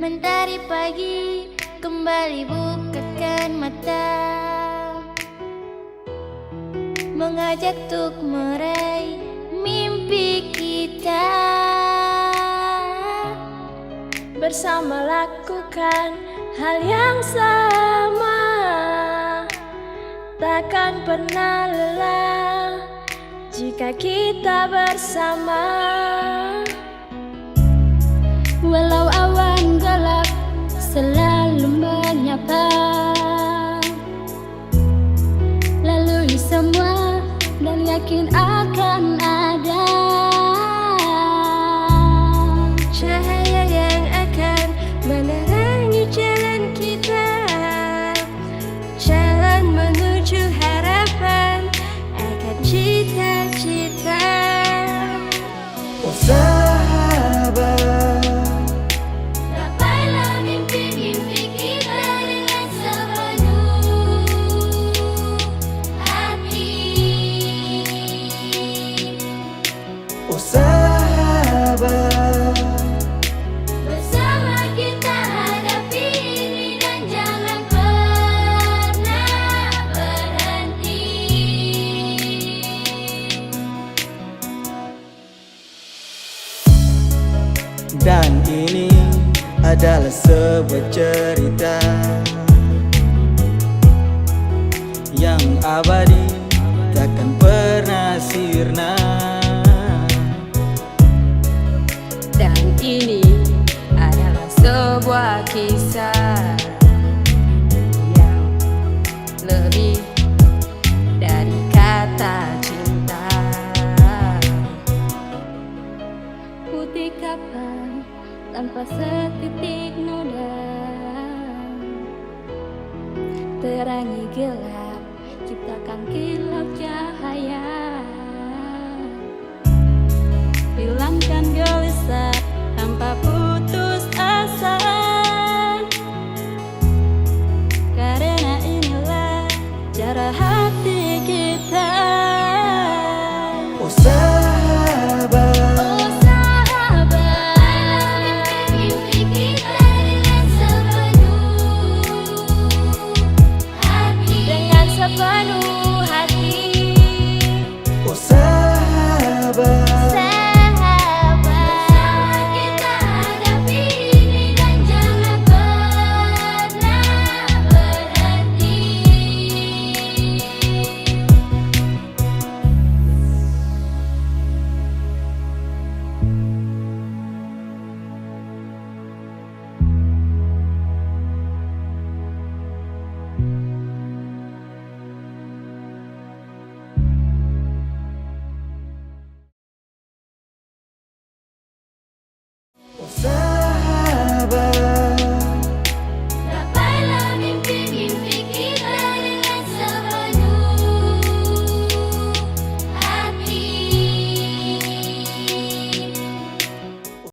Mentari pagi kembali bukakan mata, mengajak untuk meraih mimpi kita. Bersama lakukan hal yang sama, takkan pernah lelah jika kita bersama. Walau awan gelap selalu menyapa, lalui semua dan yakin akan ada cahaya yang akan menerangi jalan kita, jalan menuju harapan akan cita-cita. Oh sahabat, gapailah mimpi-mimpi kita dengan sepenuh hati. oh sahabat, Bersama kita hadapi ini dan jangan pernah berhenti. dan ini adalah sebuah cerita yang abadi, takkan pernah sirna. Dan ini adalah sebuah kisah yang lebih dari kata cinta. Putih kapan tanpa setitik noda, terangi gelap, ciptakan kilau cahaya.